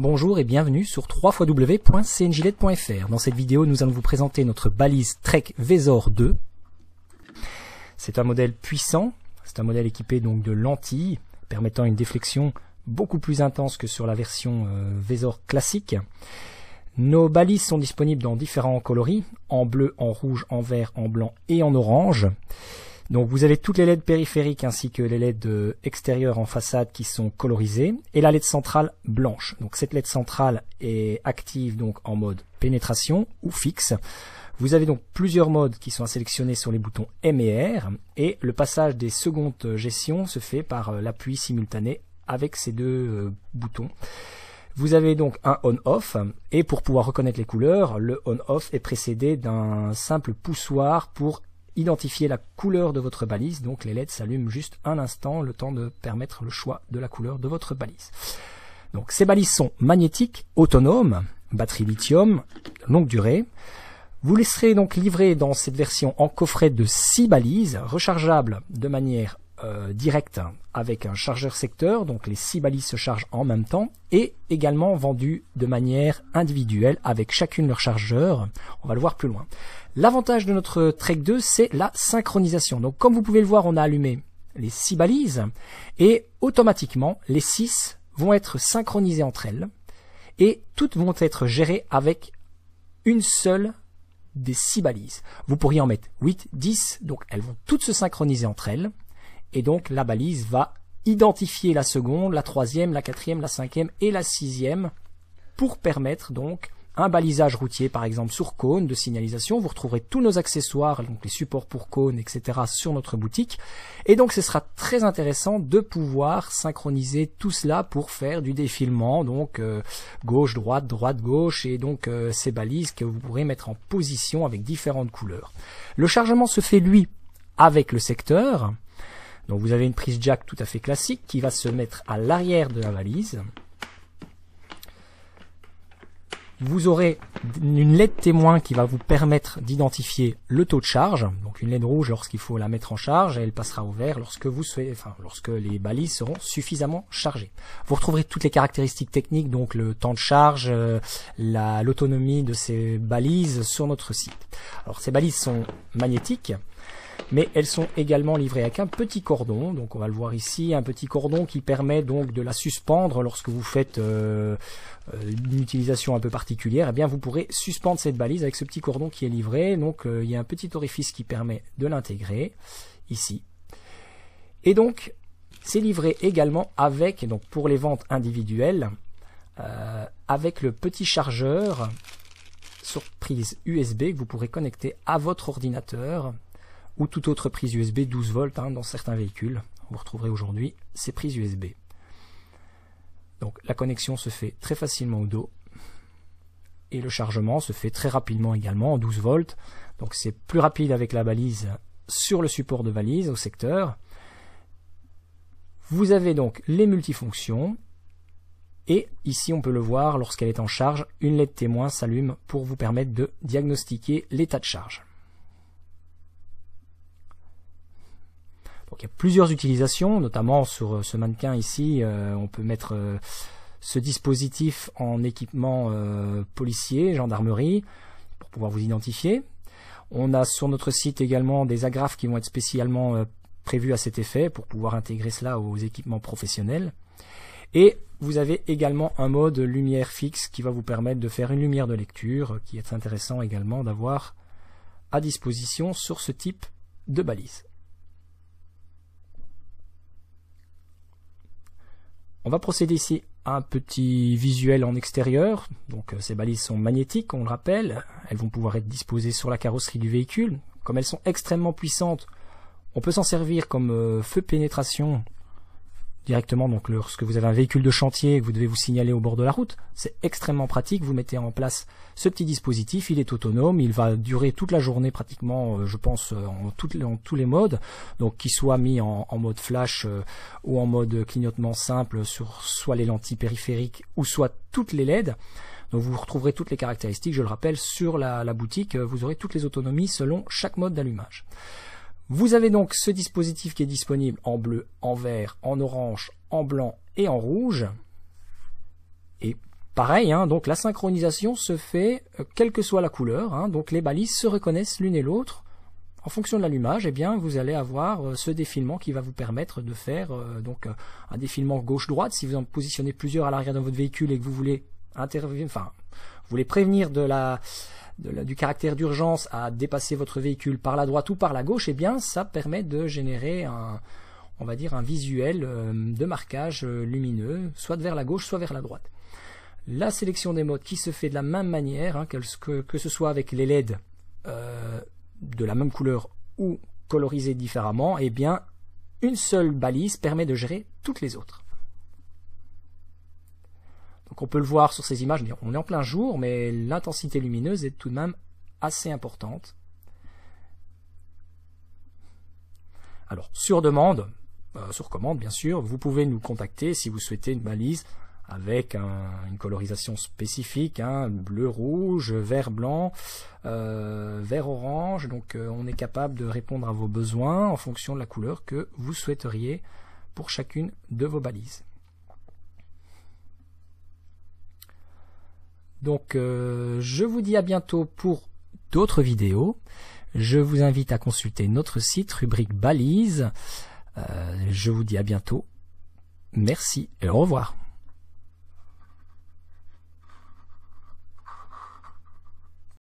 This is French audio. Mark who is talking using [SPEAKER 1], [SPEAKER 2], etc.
[SPEAKER 1] Bonjour et bienvenue sur www.cnjled.fr. Dans cette vidéo, nous allons vous présenter notre balise Trek Vesor 2. C'est un modèle puissant, c'est un modèle équipé donc de lentilles, permettant une déflexion beaucoup plus intense que sur la version Vesor classique. Nos balises sont disponibles dans différents coloris, en bleu, en rouge, en vert, en blanc et en orange. Donc vous avez toutes les LED périphériques ainsi que les LED extérieures en façade qui sont colorisées et la LED centrale blanche. Donc cette LED centrale est active donc en mode pénétration ou fixe. Vous avez donc plusieurs modes qui sont à sélectionner sur les boutons M et R et le passage des secondes gestions se fait par l'appui simultané avec ces deux boutons. Vous avez donc un on-off et pour pouvoir reconnaître les couleurs, le on-off est précédé d'un simple poussoir pour identifier la couleur de votre balise. Donc les LED s'allument juste un instant, le temps de permettre le choix de la couleur de votre balise. Donc ces balises sont magnétiques, autonomes, batterie lithium, longue durée. Vous les serez donc livrés dans cette version en coffret de 6 balises, rechargeables de manière directe avec un chargeur secteur, donc les 6 balises se chargent en même temps, et également vendues de manière individuelle avec chacune leur chargeur. On va le voir plus loin. L'avantage de notre Trek 2, c'est la synchronisation. Donc comme vous pouvez le voir, on a allumé les 6 balises et automatiquement les 6 vont être synchronisées entre elles et toutes vont être gérées avec une seule des 6 balises. Vous pourriez en mettre 8, 10, donc elles vont toutes se synchroniser entre elles. Et donc la balise va identifier la seconde, la troisième, la quatrième, la cinquième et la sixième pour permettre donc un balisage routier par exemple sur cône de signalisation. Vous retrouverez tous nos accessoires, donc les supports pour cône, etc. sur notre boutique. Et donc ce sera très intéressant de pouvoir synchroniser tout cela pour faire du défilement, donc gauche, droite, droite, gauche et donc ces balises que vous pourrez mettre en position avec différentes couleurs. Le chargement se fait lui avec le secteur. Donc vous avez une prise jack tout à fait classique qui va se mettre à l'arrière de la valise. Vous aurez une LED témoin qui va vous permettre d'identifier le taux de charge. Donc une LED rouge lorsqu'il faut la mettre en charge et elle passera au vert lorsque lorsque les balises seront suffisamment chargées. Vous retrouverez toutes les caractéristiques techniques, donc le temps de charge, l'autonomie de ces balises sur notre site. Alors ces balises sont magnétiques, mais elles sont également livrées avec un petit cordon, donc on va le voir ici, un petit cordon qui permet donc de la suspendre lorsque vous faites une utilisation un peu particulière. Eh bien vous pourrez suspendre cette balise avec ce petit cordon qui est livré, donc il y a un petit orifice qui permet de l'intégrer ici. Et donc c'est livré également avec, donc pour les ventes individuelles, avec le petit chargeur sur prise USB que vous pourrez connecter à votre ordinateur ou toute autre prise USB 12 volts dans certains véhicules. Vous retrouverez aujourd'hui ces prises USB. Donc la connexion se fait très facilement au dos et le chargement se fait très rapidement également en 12 volts. Donc c'est plus rapide avec la balise sur le support de valise au secteur. Vous avez donc les multifonctions et ici on peut le voir lorsqu'elle est en charge, une LED témoin s'allume pour vous permettre de diagnostiquer l'état de charge. Donc il y a plusieurs utilisations, notamment sur ce mannequin ici, on peut mettre ce dispositif en équipement policier, gendarmerie, pour pouvoir vous identifier. On a sur notre site également des agrafes qui vont être spécialement prévues à cet effet, pour pouvoir intégrer cela aux équipements professionnels. Et vous avez également un mode lumière fixe qui va vous permettre de faire une lumière de lecture, qui est intéressant également d'avoir à disposition sur ce type de balise. On va procéder ici à un petit visuel en extérieur. Donc ces balises sont magnétiques, on le rappelle. Elles vont pouvoir être disposées sur la carrosserie du véhicule. Comme elles sont extrêmement puissantes, on peut s'en servir comme feu de pénétration directement. Donc lorsque vous avez un véhicule de chantier et que vous devez vous signaler au bord de la route, c'est extrêmement pratique. Vous mettez en place ce petit dispositif, il est autonome, il va durer toute la journée pratiquement, je pense, en tous les modes. Donc qu'il soit mis en mode flash ou en mode clignotement simple sur soit les lentilles périphériques ou soit toutes les LED. Donc vous retrouverez toutes les caractéristiques, je le rappelle, sur la boutique. Vous aurez toutes les autonomies selon chaque mode d'allumage. Vous avez donc ce dispositif qui est disponible en bleu, en vert, en orange, en blanc et en rouge. Et Pareil, hein, donc la synchronisation se fait quelle que soit la couleur, hein, donc les balises se reconnaissent l'une et l'autre. En fonction de l'allumage, eh bien, vous allez avoir ce défilement qui va vous permettre de faire donc un défilement gauche-droite. Si vous en positionnez plusieurs à l'arrière de votre véhicule et que vous voulez vous voulez prévenir du caractère d'urgence à dépasser votre véhicule par la droite ou par la gauche, eh bien, ça permet de générer on va dire un visuel de marquage lumineux, soit vers la gauche, soit vers la droite. La sélection des modes qui se fait de la même manière, hein, que ce soit avec les LED de la même couleur ou colorisés différemment, eh bien, une seule balise permet de gérer toutes les autres. Donc on peut le voir sur ces images, on est en plein jour, mais l'intensité lumineuse est tout de même assez importante. Alors, sur demande, sur commande bien sûr, vous pouvez nous contacter si vous souhaitez une balise avec une colorisation spécifique, hein, bleu, rouge, vert, blanc, vert, orange. Donc on est capable de répondre à vos besoins en fonction de la couleur que vous souhaiteriez pour chacune de vos balises. Donc je vous dis à bientôt pour d'autres vidéos. Je vous invite à consulter notre site, rubrique balises. Je vous dis à bientôt. Merci et au revoir.